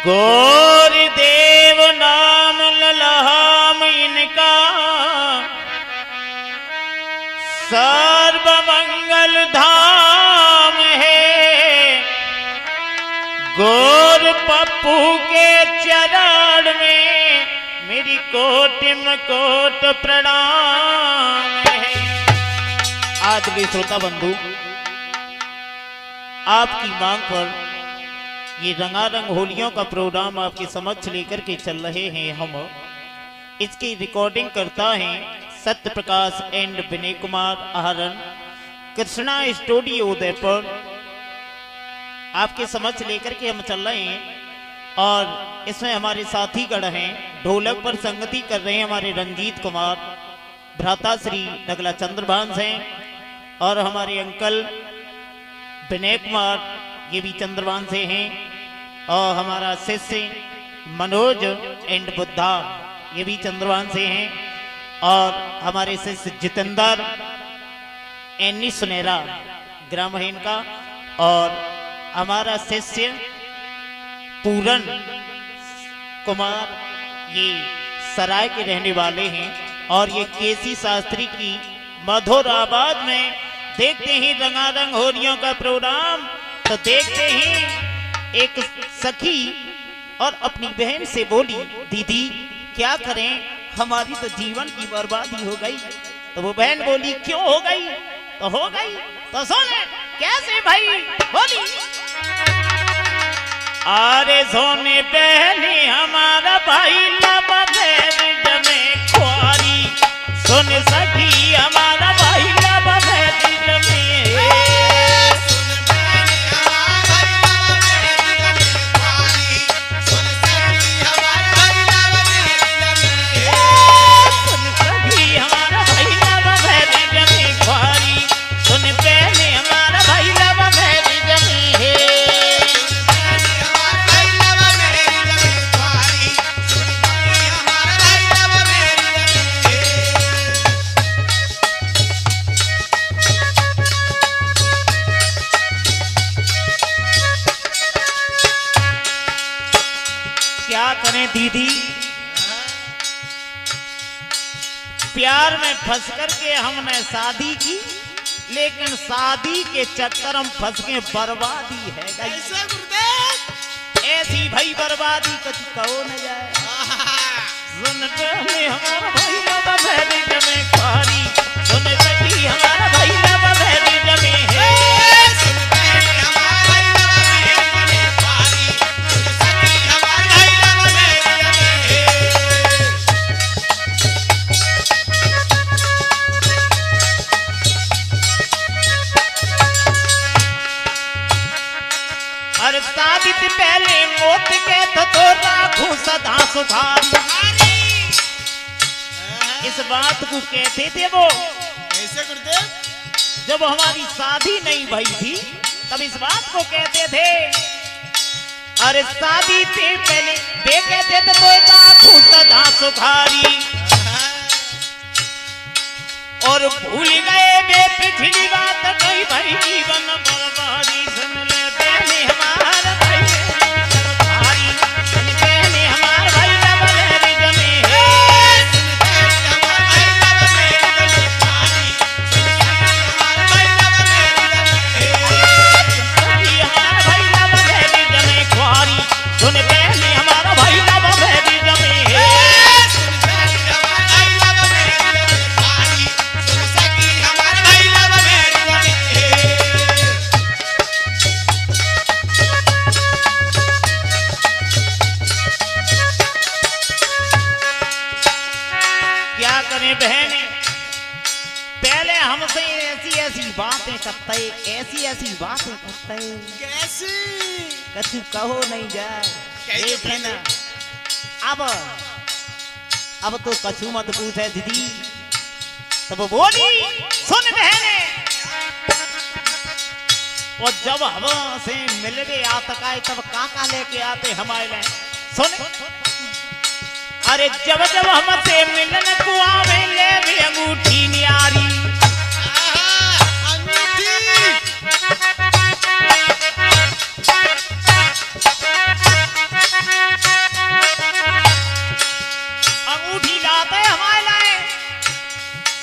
गौर देव नाम ललहाम इनका, सर्व मंगल धाम है। गौर पप्पू के चरण में मेरी कोटिम कोट प्रणाम है। आदरणीय श्रोता बंधु, आपकी मांग पर ये रंगारंग होलियों का प्रोग्राम आपके समक्ष लेकर के चल रहे हैं। हम इसकी रिकॉर्डिंग करता है सत्य प्रकाश एंड विनय कुमार आहरण, कृष्णा स्टूडियो उदयपुर। आपके समक्ष लेकर के हम चल रहे हैं और इसमें हमारे साथी गण हैं। ढोलक पर संगति कर रहे हैं हमारे रंजीत कुमार, भ्राता श्री नगला चंद्रभान हैं और हमारे अंकल विनय कुमार ये भी चंद्रभान से हैं और हमारा शिष्य मनोज एंड बुद्धा ये भी चंद्रभान से हैं और हमारे शिष्य जितेंद्र एनी सुनेरा ग्राम है इनका और हमारा शिष्य पूरन कुमार ये सराय के रहने वाले हैं और ये केसी शास्त्री की मधुर आवाज में देखते ही रंगारंग होलियों का प्रोग्राम। तो देखते ही एक सखी और अपनी बहन से बोली, दीदी क्या करें, हमारी तो जीवन की बर्बादी हो गई। तो वो बहन बोली, क्यों हो गई? तो हो गई तो सोने कैसे भाई बोली। अरे सोने बहने हमारा भाई लाबा जमे खुआरी, सुन सखी हमारा भाई लाबा जमे। दीदी प्यार में फंस करके हमने शादी की, लेकिन शादी के चक्कर हम फंस के बर्बादी है गई। ऐसी भाई बर्बादी कभी कहो न जाए। सुन पहले हमारा भाई बाबा भैरी जमे खारी, सुन सखी हमारा भाई बाबा भैरी जमे है। शादी से पहले मौत के तो राखू सदा सुधारी। इस बात को कहते थे वो ऐसे गुरुदेव, जब हमारी शादी नहीं भई थी तब इस बात को कहते थे। अरे शादी से पहले वे कहते थे तो राखू सदा सुधारी, और भूल गए वे पिछली बात कही भाई जीवन बर्बादी। सुन ले पहले हमारा ऐसी बातें करते कैसी कछु कहो नहीं जाए। एक है ना अब तो कछु मत पूछे दीदी। तब बोली, सुन बहने, और जब हम से मिलने आता तब काका लेके आते हमारे लिए। सुन, अरे जब जब हमसे मिलन को आवे ले भी अंगूठी न्यारी।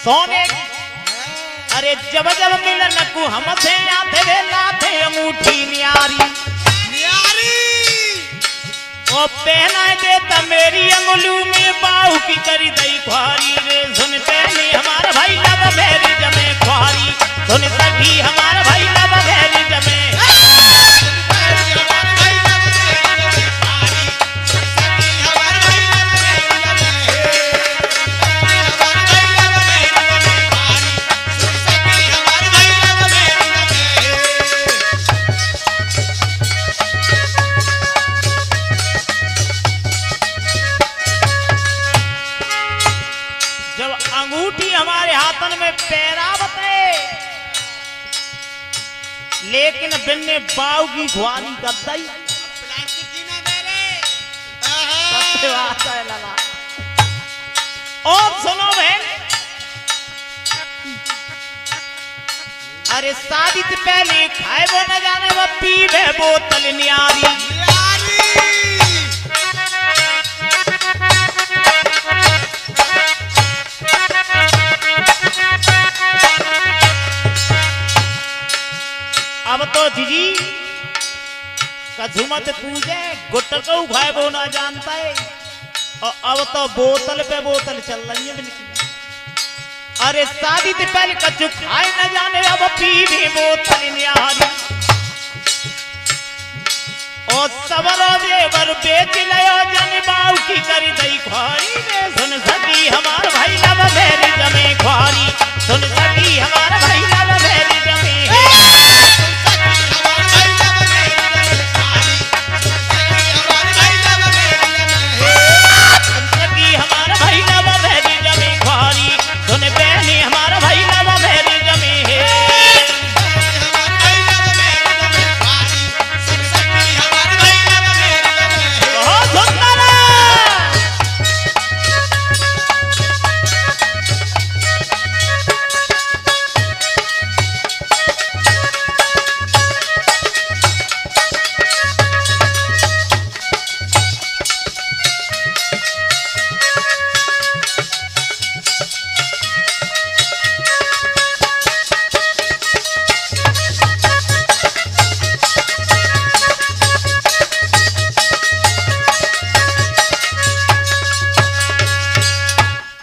सोने अरे जब जब मिलन को हमसे आते वे लाते अंगूठी न्यारी ओ पहना देता मेरी अंगुलू में बाहू की करी दई ख्वारी रे सुन पहली हमारा भाई लब मेरी जमे ख्वारी सुन सभी हमारा भाई लब मेरी जमे अंगूठी हमारे हाथन में पैरावत है लेकिन बिन्ने बाऊ की ख्वारी करता ही और सुनो बहन अरे शादी से पहले खाए वो न जाने वो पीवे बोतल न्यारी अब तो जीजी कझुमत पूजे गुट्ट को खाए वो ना जानता है और अब तो बोतल पे बोतल चल रही है बिल्कुल अरे शादी से पहले कच्चू खाए न जाने अब पी भी बोतल न्यारी और सबरो देवर बेच लयो जन बाऊ की करी दई ख्वारी रे सुन सकी हमार भाई लब मेरी जमे ख्वारी सुन सकी हमार भाई लब मेरी जमे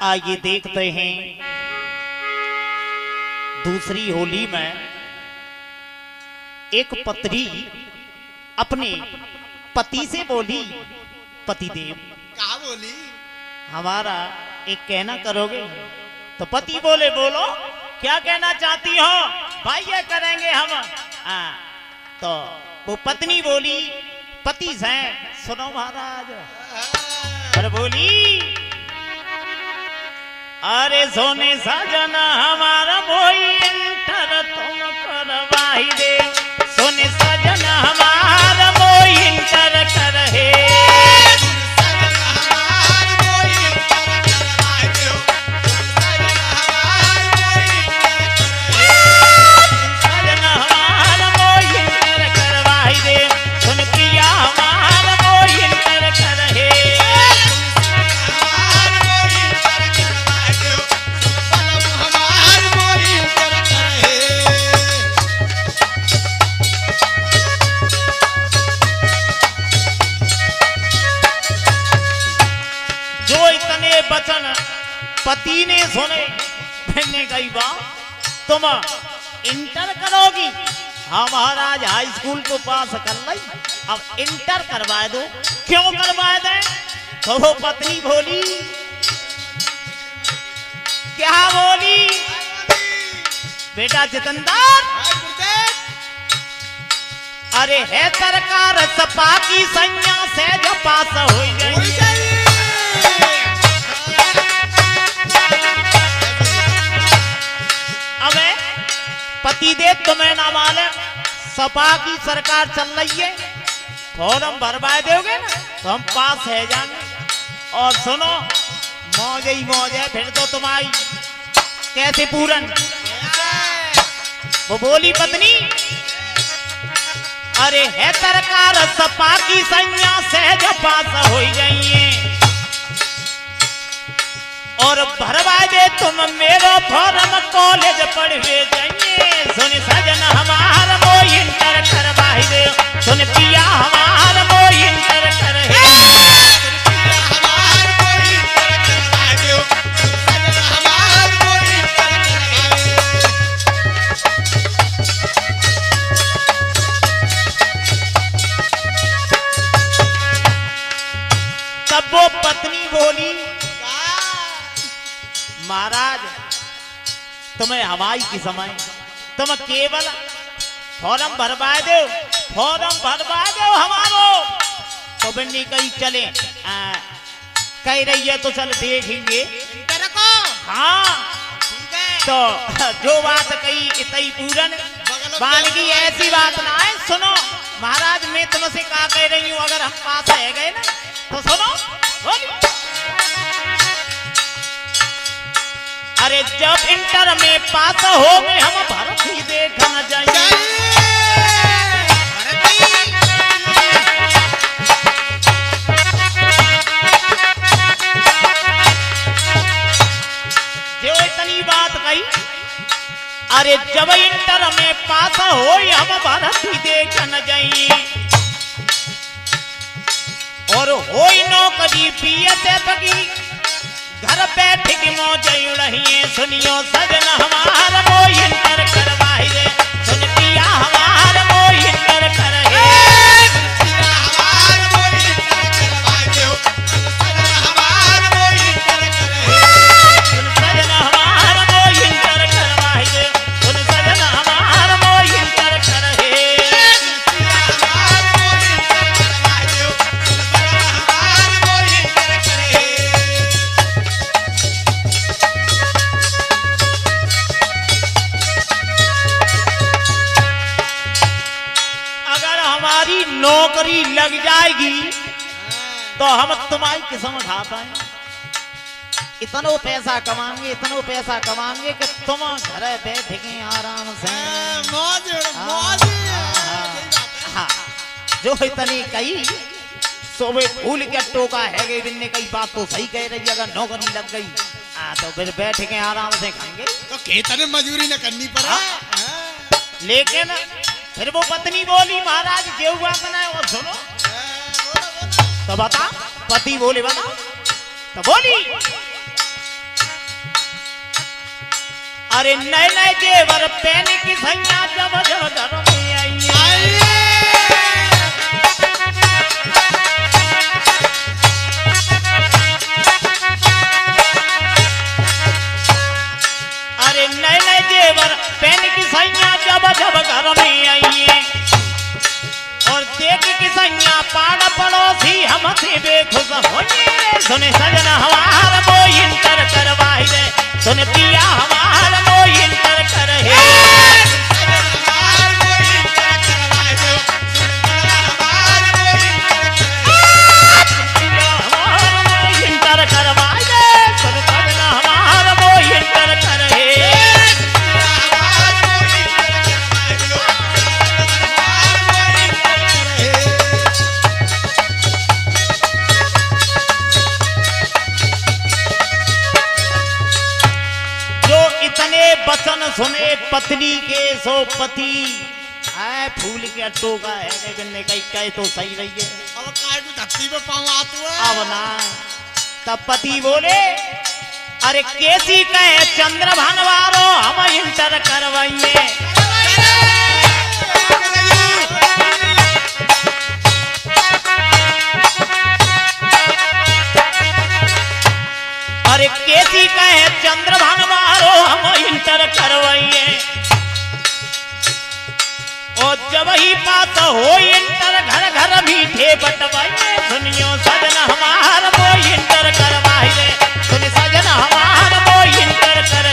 आइए देखते हैं दूसरी होली में एक पत्नी अपने पति से बोली पतिदेव क्या बोली हमारा एक कहना करोगे तो पति बोले बोलो क्या कहना चाहती हो भाई ये करेंगे हम तो वो पत्नी बोली पति से सुनो महाराज पर बोली अरे सोने सजना हमारा मोई इंटर तुम करवाही दे सोने सजना हमारा मोई इंटर कर हे पति ने सुने मैंने कही बात तुम इंटर करोगी हाँ महाराज हाई स्कूल को पास कर ली अब इंटर करवा दो क्यों करवा दे तो वो पत्नी बोली क्या बोली बेटा जितेंद्र अरे है सरकार सपा की संज्ञा से जो पास हो गई पति देव तुम्हें ना मालूम सपा की सरकार चल रही है फॉर्म भरवा दोगे ना तो हम पास है जाएंगे और सुनो मौज ही मौज है फिर तो तुम्हारी कैसे पूरन वो बोली पत्नी अरे है सरकार सपा की संज्ञा से जो पास हो जाइए और भरवा दे तुम मेरो फॉर्म कॉलेज पढ़वे जाइए सुन सजन हमार वो इंटर करवाई दे सुन पिया हमार वो इंटर कर तब वो पत्नी बोली महाराज तुम्हें हवाई की समय तुम केवल फॉर्म भरवा दो हमारो तो बिन्नी कहीं चले कह रही है तो चल देखेंगे हाँ तो जो बात कही इतनी पूरन बानगी ऐसी बात ना है सुनो महाराज मैं तुमसे क्या कह रही हूँ अगर हम पास रह गए ना तो सुनो अरे जब इंटर में पास हो में हम भारत ही देखना चाहिए जो इतनी बात कही अरे जब इंटर में पास हो हम भारत ही देखना चाहिए और हो नौकरी बीएसएफ की घर बैठ के मौज उड़िए सुनियो सजन हमार वो इंटर करवाई रे सुन पिया हमार वो इंटर कर नौकरी लग जाएगी तो हम तुम्हारी किस्म खा पाए इतना पैसा कमाएंगे कि तुम घर बैठ के आराम से हाँ जो इतनी कही सोबे फूल के टोका है गई बिन्ने कई बात तो सही कह रही अगर नौकरी लग गई तो फिर बैठ के आराम से खाएंगे तो कितने मजदूरी न करनी पड़ा लेकिन फिर वो पत्नी बोली महाराज जो हुआ बनाए वो सुनो तो बता पति बोले बता तो बोली अरे नए नए जेवर पहन की सैया जब घर में आई अरे नए नए जेवर पहन की सैया जब घर में आइए और देख की सैया पाड़ पड़ोसी हमसे बेखुश होइए सुने सजन हमार वो इंटर करवाई दे सुन पिया हमार वो इंटर कर इंटर करवाई दे सुन सजन हमार वो इंटर कर बचन सुने पत्नी के सो पति है फूल के टोका है बिन्ने कई कहे तो सही रही है अब काय भी धरती पे पांव आतो है अब ना तब पति बोले अरे कैसी कहे चंद्र भानवारो हम इंटर करवाइए अरे कैसी कहे चंद्र भानवारो हम इंटर करवाइए और जब ही बात हो इंटर घर घर मीठे बटवाइए सुनियो सजन हमार वो इंटर करवाई रे सुन सजन हमार वो इंटर कर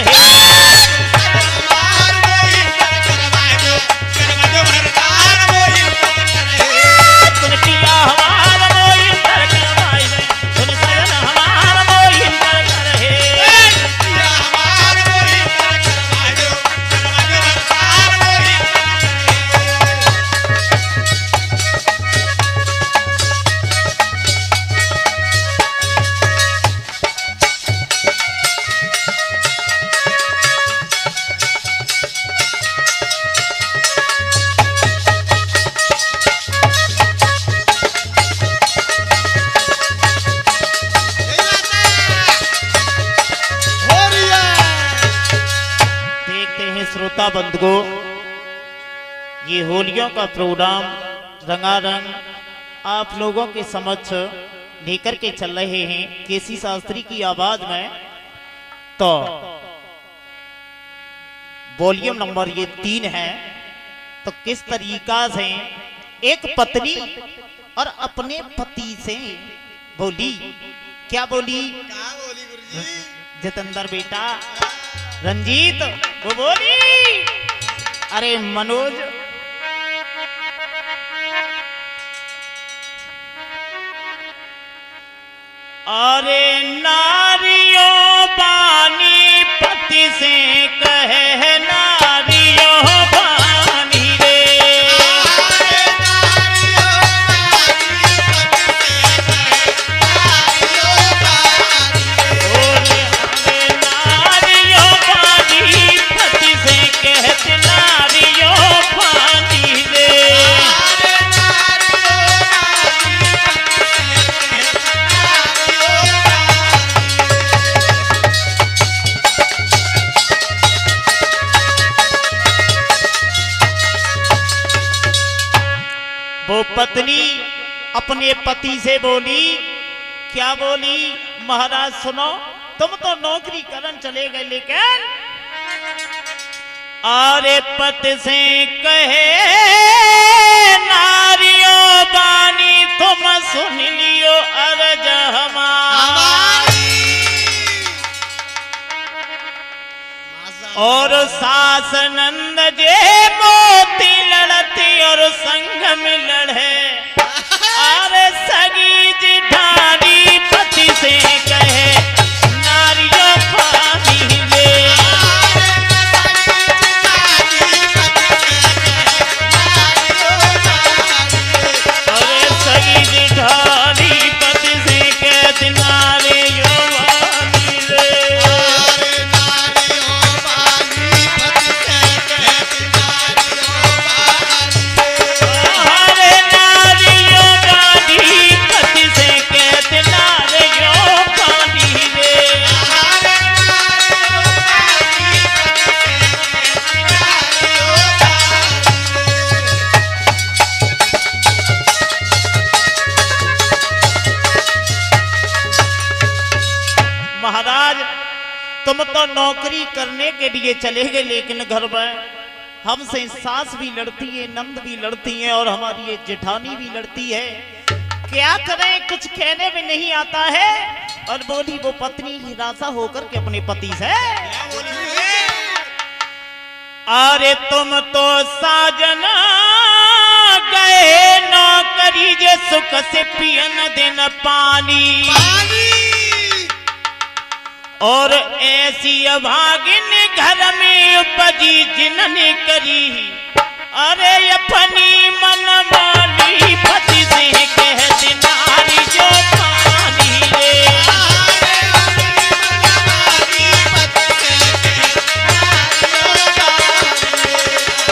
बंधुओं, ये होलियों का प्रोग्राम रंगारंग आप लोगों के समक्ष लेकर के चल रहे हैं केसी शास्त्री की आवाज में। तो वॉल्यूम नंबर ये 3 है। तो किस तरीका से एक पत्नी और अपने पति से बोली, क्या बोली? क्या बोली गुरुजी? जितेंद्र बेटा, रंजीत वो बोली, अरे मनोज, अरे नारियों बानी पति से कहे नारियों बानी रे, नारियों बानी पति से कहते नारियों बानी रे। वो पत्नी अपने पति से बोली, क्या बोली? महाराज सुनो, तुम तो नौकरी करन चले गए, लेकिन अरे पति से कहे नारियों बानी तुम सुन लियो अर्ज हमारी, और सास नंद जे मोती लड़ती और संग में लड़े, अरे सगी जिठानी पति से कहे नारियों पानी रे, अरे सगी जिठानी पति से कहते नारियों पानी रे। महाराज, तुम तो नौकरी करने के लिए चले गए, लेकिन घर में हमसे सास भी लड़ती है, नंद भी लड़ती है, और हमारी ये जेठानी भी लड़ती है। क्या करें, कुछ कहने में नहीं आता है। और बोली वो पत्नी निराशा होकर के अपने पति से, अरे तुम तो साजना गए नौकरी जे सुख से पियन दिन पानी, और ऐसी अभागिन घर में उपजी जिनने करी, अरे अपनी मन मानी पति से कहते नारी जो पानी रे,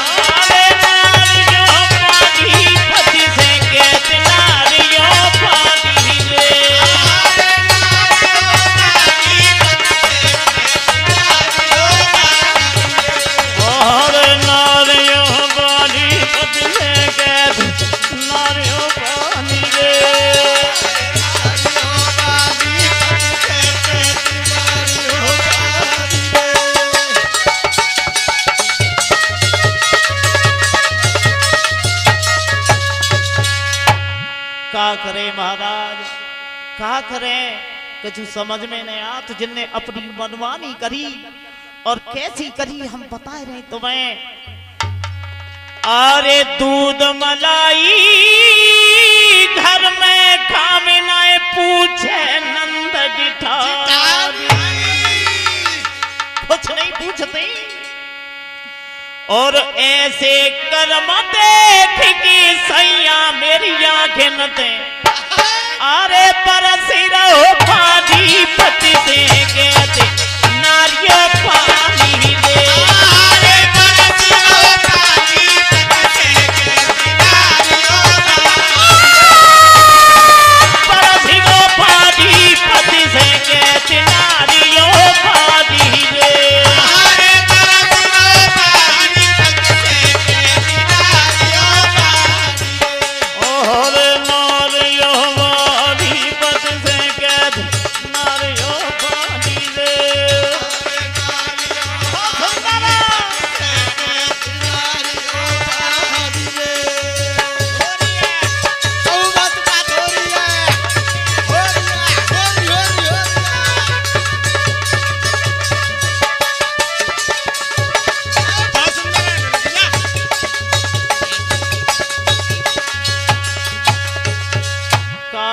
अरे नारी जो पानी पति से कहते नारी जो पानी रे। क्या करे महाराज, क्या करें, कुछ समझ में नहीं आ। तो जिनने अपनी मनमानी करी और कैसी करी हम बता रहे तुम्हें। अरे दूध मलाई घर में खामे नाए पूछे नंद जिठानी, कुछ नहीं पूछते, और ऐसे कर्म देख की सैया मेरी आंखें न दे, अरे परसी रहो पानी पति से कहते नारियों पानी दे, अरे परसी रहो पानी पति से कहते नारियों परसी रहो पानी पति से कहते नारियों पानी दे, अरे परसी रहो पानी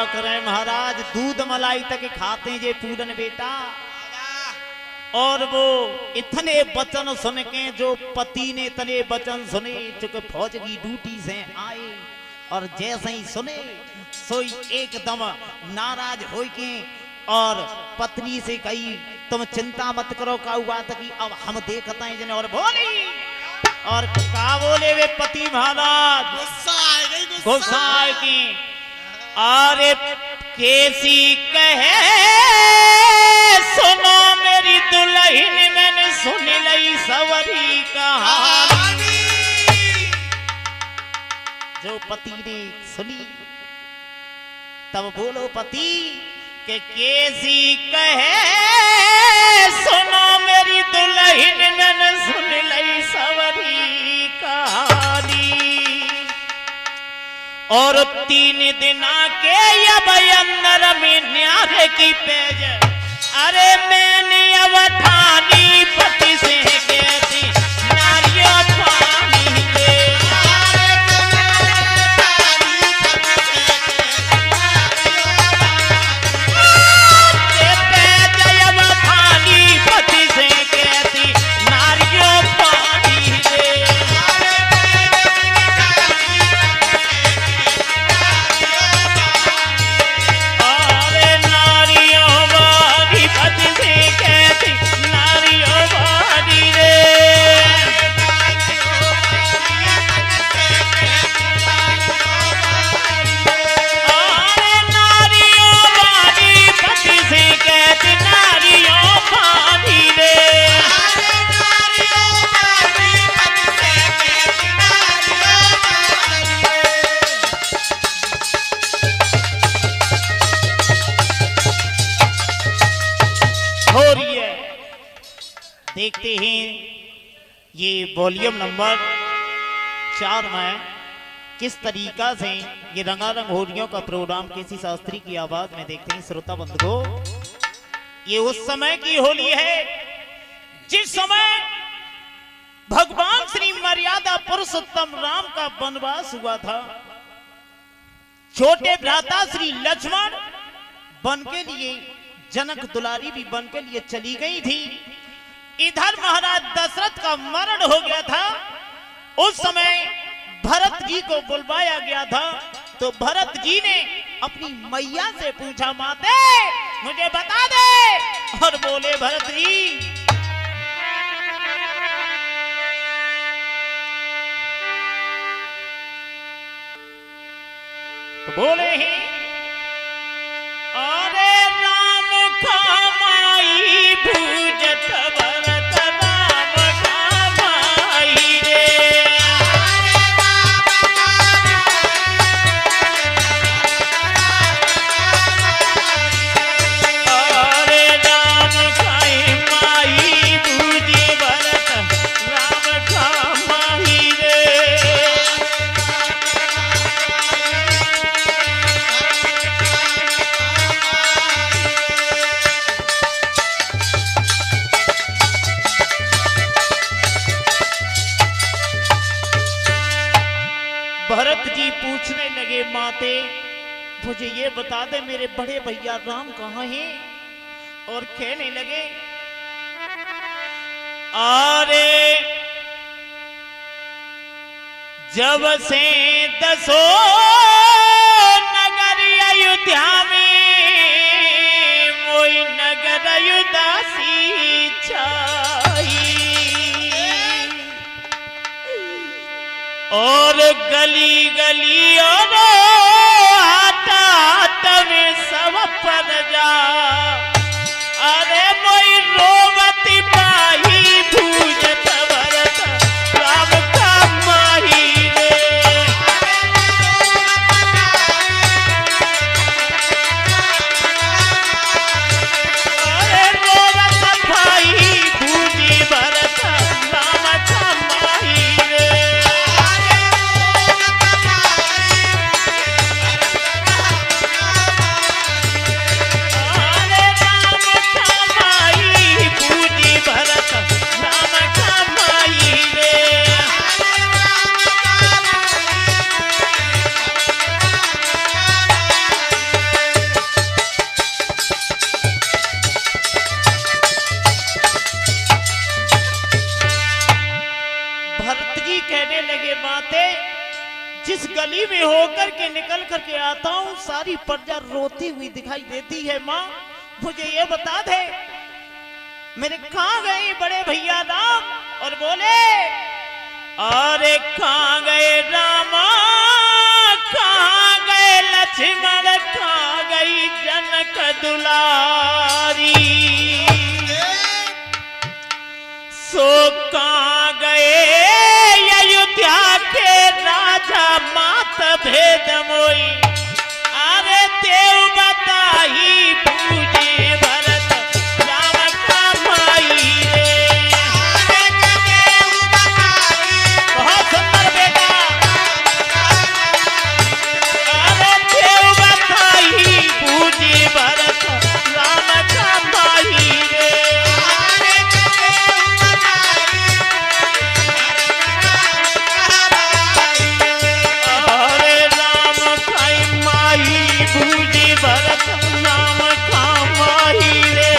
करे महाराज, दूध मलाई तक खाते हैं जे पूरन बेटा। और वो इतने वचन सुन के जो पति ने इतने वचन सुने, चूंकि फौज की ड्यूटी से आए और जैसे ही सुने सोई एकदम नाराज हो के और पत्नी से कही तुम चिंता मत करो, का हुआ था कि अब हम देखते हैं जिन्हें। और बोली और का बोले वे पति महाराज, गुस्सा आए कि अरे कैसी कहे सुनो मेरी दुल्हन, मैंने सुन लई सवरी कहानी। जो पति ने सुनी तब बोलो पति के कैसी कहे सुनो मेरी दुल्हन, मैंने सुन लई सवरी कहानी। और 3 दिन के अब अंदर में न्यारे की पेज, अरे मैंने अब ठानी पति से कहती नारियों पानी ले। देखते हैं ये वॉल्यूम नंबर 4 में किस तरीका से ये रंगारंग होलियों का प्रोग्राम केसी शास्त्री की आवाज में देखते हैं श्रोता बंधुओं। ये उस समय की होली है जिस समय भगवान श्री मर्यादा पुरुषोत्तम राम का वनवास हुआ था। छोटे भ्राता श्री लक्ष्मण वन के लिए, जनक दुलारी भी वन के लिए चली गई थी। इधर महाराज दशरथ का मरण हो गया था। उस समय भरत जी को बुलवाया गया था। तो भरत जी ने अपनी मैया से पूछा, माते मुझे बता दे। और बोले भरत जी, तो बोले ही अरे राम खामाई भूजत भरत राम खामाई रे। अरे राम खाई माई भूजे भरत राम खामाई रे। भरत जी पूछने लगे, माते मुझे ये बता दे मेरे बड़े भैया राम कहाँ हैं। और कहने लगे, अरे जब से 10 नगर अयोध्या में मोई नगर उदासी छाई। और गली गली और आता तवे सब पर जा। अरे मोई रोवती पाही भूजत भरत राम का माही रे। होकर के निकल करके आता हूँ, सारी प्रजा रोती हुई दिखाई देती है। माँ मुझे ये बता दे मेरे कहाँ गए बड़े भैया राम? और बोले अरे कहाँ गए रामा, कहाँ गए लक्ष्मण, कहाँ गई जनक दुलारी, सो कहाँ गए अयोध्या के राजा मात भेद मोई, अरे देव बताही पूजे भरत राम का माई रे। बहुत सुंदर बेटा, अरे देव बताही पूजे भरत राम का माई रे। अरे राम खाई माही पूजे भरत राम का माही रे।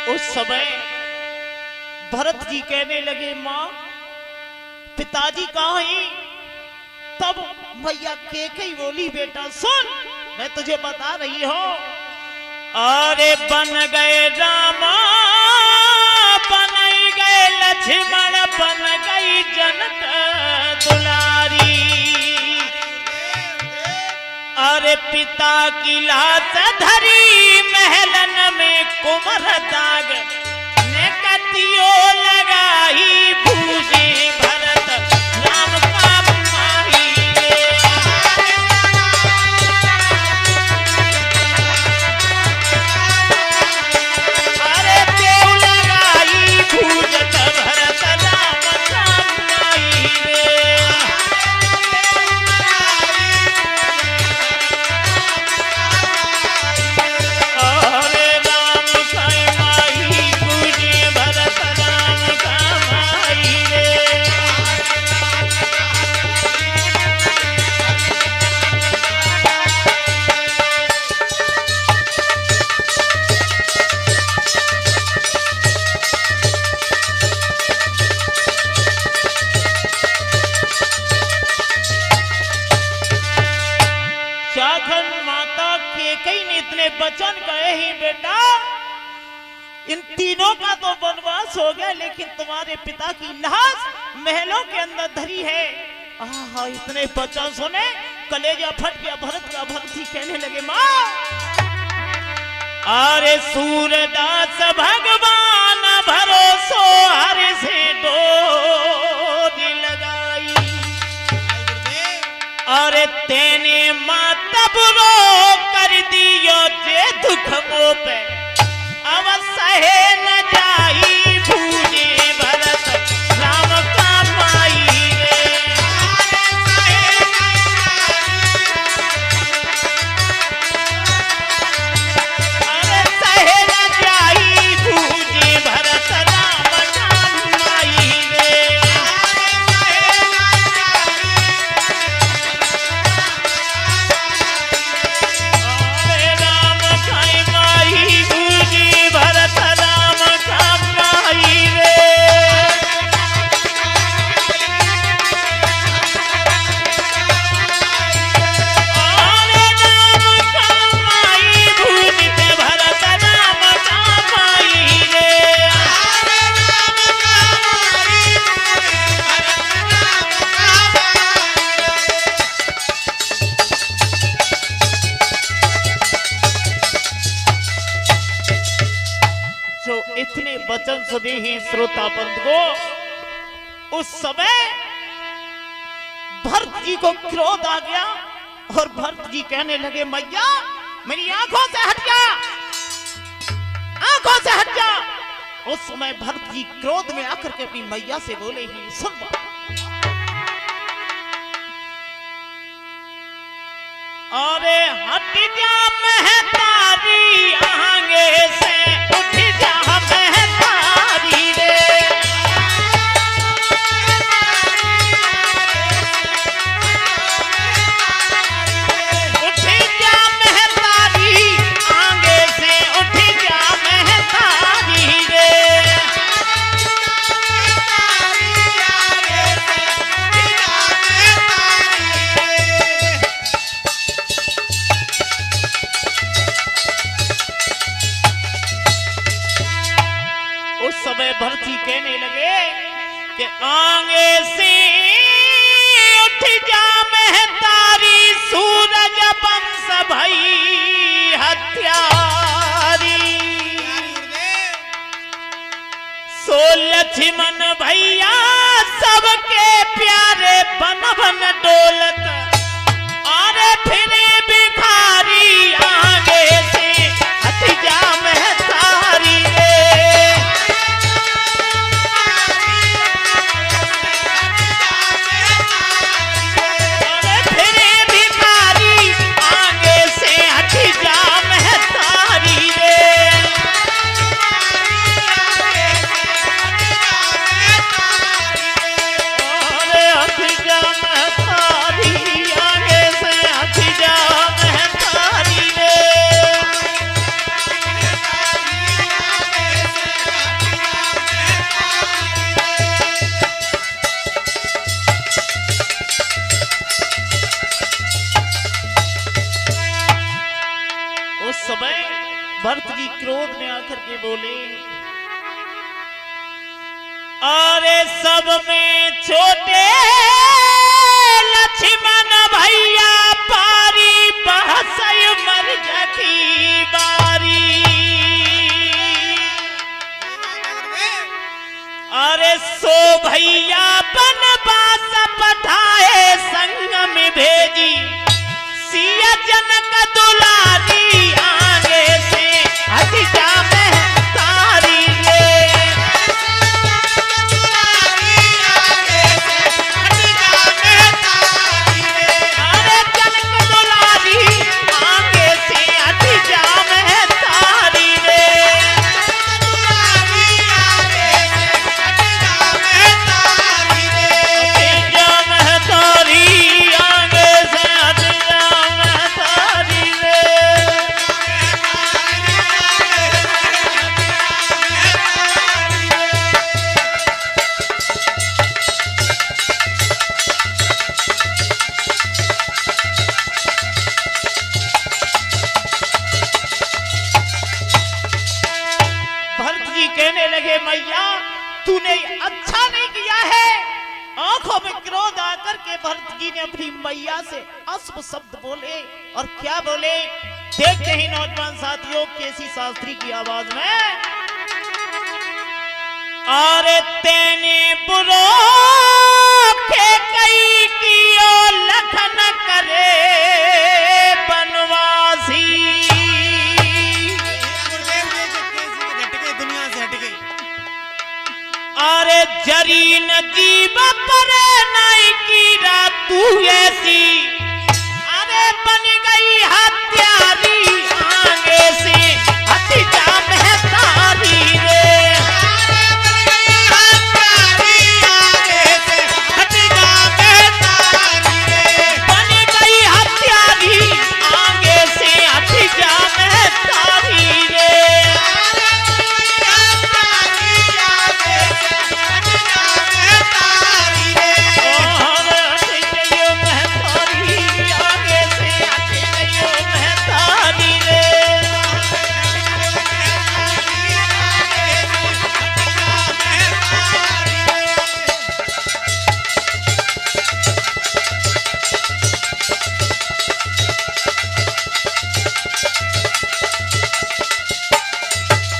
उस समय भरत जी कहने लगे माँ पिताजी कहाँ हैं? तब भैया केकई बोली बेटा सुन मैं तुझे बता रही हूँ। अरे बन गए रामा, बन गए लक्ष्मण, बन गई जनक दुलारी, अरे पिता की लाश धरी महलन में कुमर दाग, ने कतियो लगाई भूजे भरत राम का माही रे। अरे देव लगाई भूजत भरत राम का माही रे। अरे राम खाई माही पूजे भरत राम का माही रे। जाखन माता केकई ने इतने वचन कहे ही बेटा इन तीनों का तो वनवास हो गया, लेकिन तुम्हारे पिता की लाश महलों के अंदर धरी है। आहा इतने वचन सुने कलेजा फट गया भरत का। भरत ही कहने लगे माँ अरे सूरदास भगवान भरोसो हर से डोरी लगाई, अरे तेने माँ तब रो कर दियो जे दुख मो पे, अब सहे न जाई भूजे भरत राम का माई रे। अरे सहे न जाई भूजे भरत राम का माई रे। अरे राम खाई माही पूजे भरत राम का माही रे। अरे राम का माही पूजे भरत राम का माही रे। जो इतने वचन सुने ही श्रोता बंद को उस समय भरत जी को क्रोध आ गया और भरत जी कहने लगे मैया मेरी आंखों से हट जा, आंखों से हट जा। उस समय भरत जी क्रोध में आकर के अपनी मैया से बोले ही सुन बात, अरे हट जा महतारी आगे से उठ जा महतारी रे। कहने लगे कि आगे से उठ जा महतारी सूरज बंश भई हत्यारी सो लक्ष्मण भैया सबके प्यारे बन बन डोलत अरे फिरे भिखारी आगे से हट जा महतारी रे अरे फिरे भिखारी आगे से हट जा महतारी रे अरे हट जा महतारी आगे से हट जा महतारी रे उस समय भरत जी क्रोध में आकर के बोले अरे सब में छोटे लक्ष्मण भैया पारी बहसय मर जकी बारी अरे सो भैया बनवास पठाए संग में भेजी सिया जनक दुलारी आगे से हट जा महतारी रे अरे जनक दुलारी आगे से हट जा महतारी रे हट जा महतारी आगे से हट जा महतारी रे भरत जी कहने लगे मैया तूने अच्छा नहीं किया है आंखों में क्रोध आकर के भरत जी ने अपनी मैया से अश्व शब्द बोले और क्या बोले देखते ही नौजवान साथियों केसी शास्त्री की आवाज में अरे तेने बुरो के कई कियो लखन करे बनवासी दुनिया से हट गई अरे जरी न जीव पर नहीं की रात तू ऐसी अरे बन गई हत्यारी आगे से हट जा महतारी रे बन गई हत्यारी आगे से हट जा महतारी रे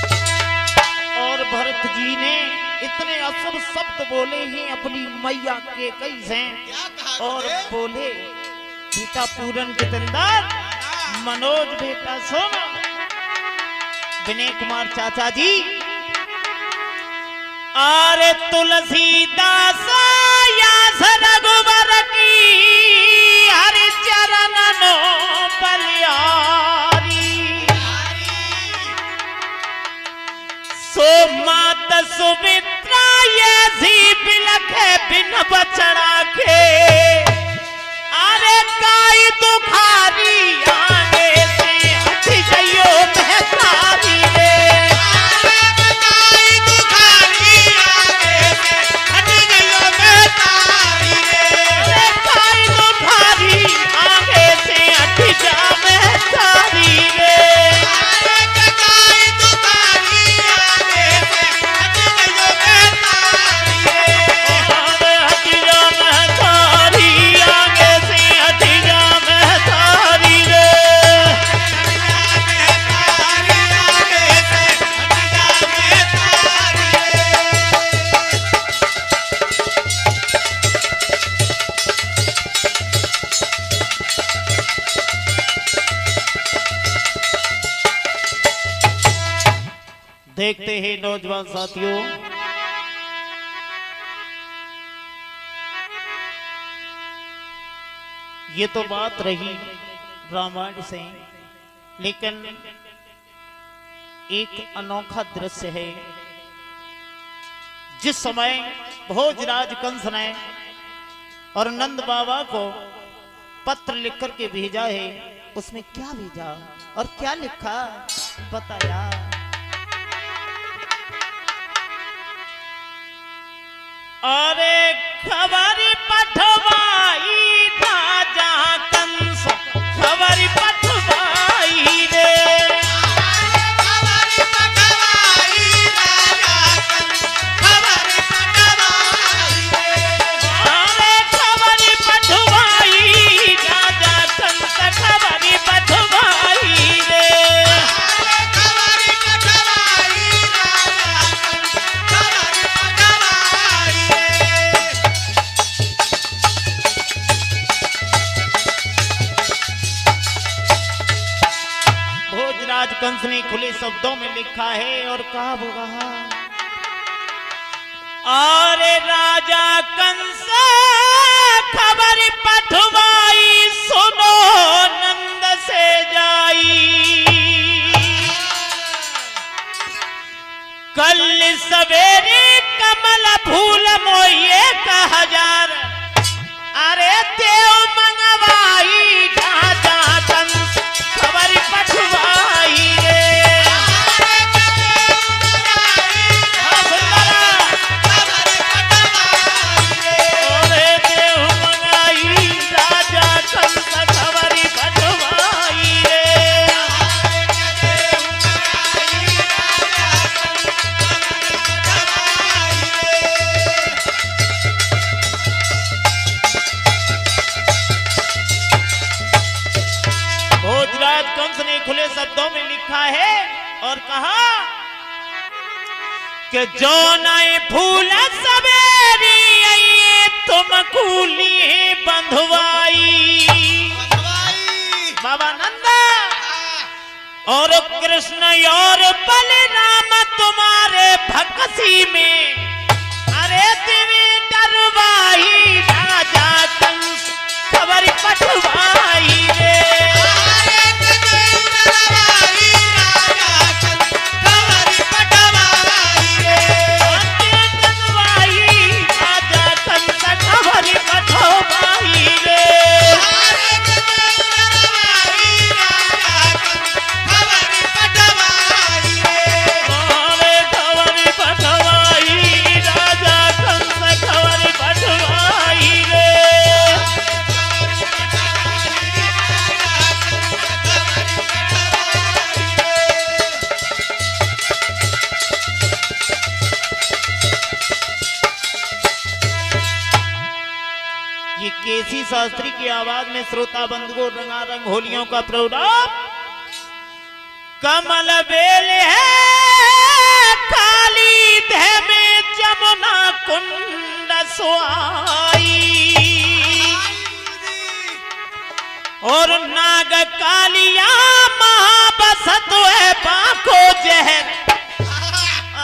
और भरत जी ने इतने असुर शब्द बोले ही अपनी मैया के कई से क्या कहा और गुरुदेव? बोले बेटा पूरन जितेंद्र मनोज बेटा सुन विनय कुमार चाचा जी अरे तुलसीदास यास रघुवर की हरि चरण नो बलियारी सो मात सुमित्रा ये सी बिलख बिन बचड़ा के अरे काई दुखारी आगे से हट गयो महतारी रे अरे काई दुखारी आगे से हट जा महतारी रे दुखारी आगे से हट गयो देखते हैं नौजवान साथियों, ये तो बात रही रामायण से, लेकिन एक अनोखा दृश्य है। जिस समय भोजराज कंस ने और नंद बाबा को पत्र लिख करके भेजा है, उसमें क्या भेजा और क्या लिखा बताया। अरे खबर पठवाई राजा कंस, खबर पठवाई रे, कंस ने खुले शब्दों में लिखा है और कहा होगा, अरे राजा कंस खबर पठवाई, सुनो नंद से जाई, कल सवेरे कमल फूल मोये का हजार, अरे देव मंगवाई राजा कंस खबर पठवाई रे, अरे देव मंगाई राजा कंस खबर पठवाई रे। भोजराज कंस ने खुले शब्दों में लिखा है और कहा कि जो नए फूल सवेरी आइए तुम कूली बंधवाई, बाबा नंदा और कृष्ण और बलराम तुम्हारे भक्सी में, अरे दिवी डरवाई राजा कंस खबर पठवाई रे, केसी शास्त्री की आवाज में श्रोता बंधुओं रंगारंग होलियों का प्रोग्राम कमल बेल है काली देह में जमुना कुंड सोई, और नाग कालिया महाबसत है बाको जहर,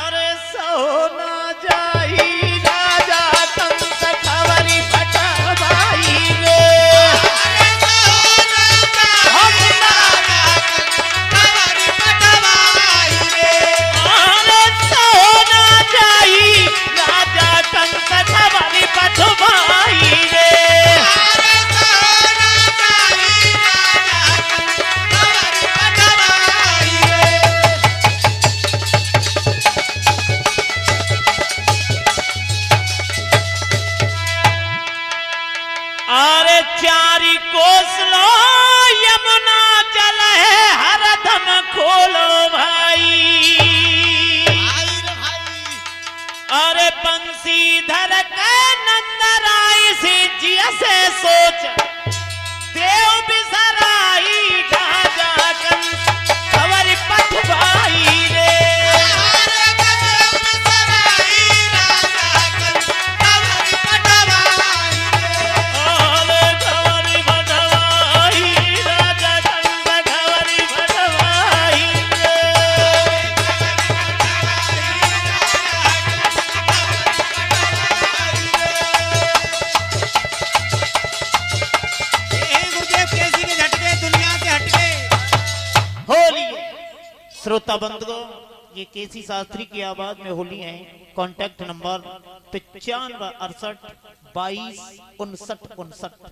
अरे सोना जाई राजा कंस खबरी पठवाई रे, अरे सोना जाई राजा कंस खबरी पठवाई रे, अरे चारी कोसलो यमुना जल है हरदम खोलो भाई, अरे बंसीधर के नंदराय से जिया से सोच देव बिसराई राजा कंस खबर पठवाई रे, श्रोता बंधुओं, ये केसी शास्त्री की आवाज में होली है। Contact number 9568225959।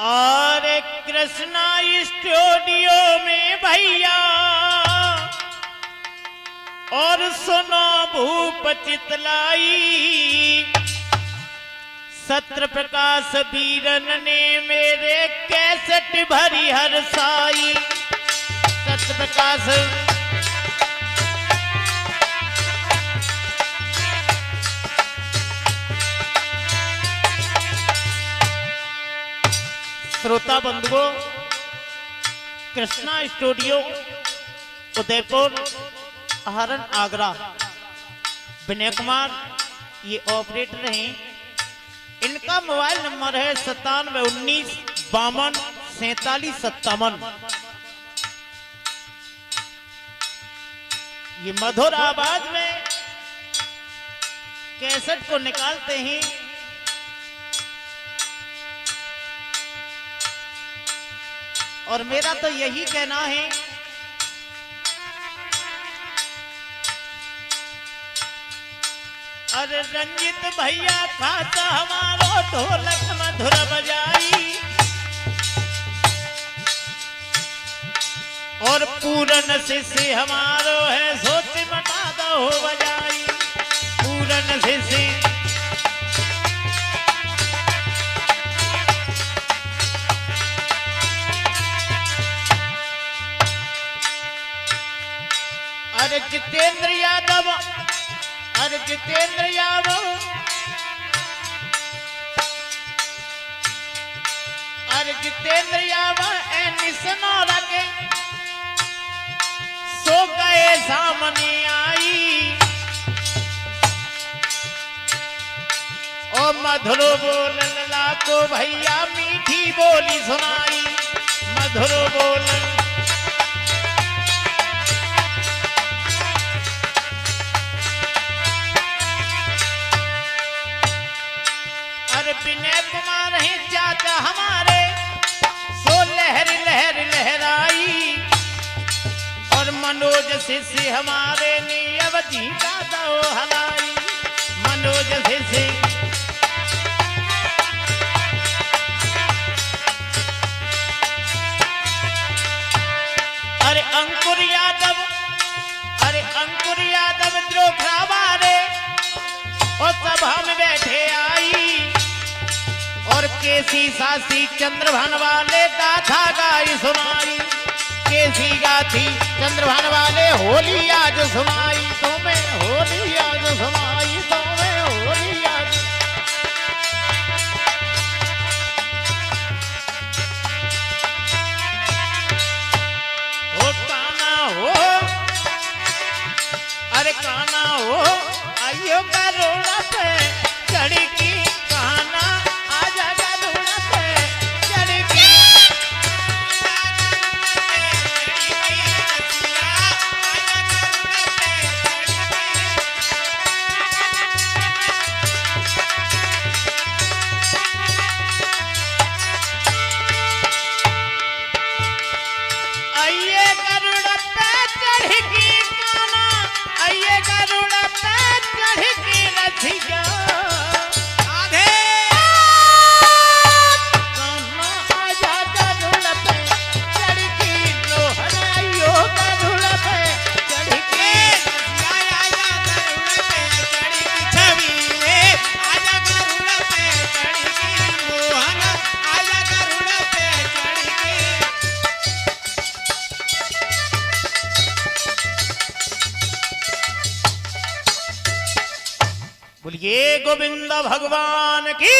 और कृष्णा स्टूडियो में भैया और सुनो भूप चितलाई, सत्र प्रकाश वीरन ने मेरे कैसेट भरी हर साई। सत्र प्रकाश श्रोता बंधुओं, कृष्णा स्टूडियो उदयपुर हरन आगरा, विनय कुमार ये ऑपरेटर हैं। इनका मोबाइल नंबर है 9719524757। ये मधुर आवाज में कैसेट को निकालते हैं। और मेरा तो यही कहना है, अरे रंजित भैया खाता हमारो ढोलक मधुर बजाई, और पूरन शिष्य हमारो है सोच बता दो बजाई। पूरन शिष्य अरे जितेंद्र यादव, अरे जितेंद्र यादव, अरे जितेंद्र यादव निसनो रखे सो गए सामने आई। ओ मधुर बोलन ला को भैया मीठी बोली सुनाई। मधुर बोलन विनय कुमार है चाचा हमारे सो लहर लहर लहराई, और मनोज शिष्य हमारे ने अवधि का दो हलाई। मनोज शिष्य अरे अंकुर यादव, अरे अंकुर यादव द्रोखरा वाले और सभा में बैठे आई, और केसी सासी चंद्रभान वाले गाथा गाई सुनाई। केसी गाथी चंद्रभान वाले होली आज सुनाई तुम्हें, होली आज सुनाई तुम्हें, होली आज। हो काना हो, अरे काना हो आइयो करोड़ा पे चढ़ी की काना बोलिए गोविंद भगवान की।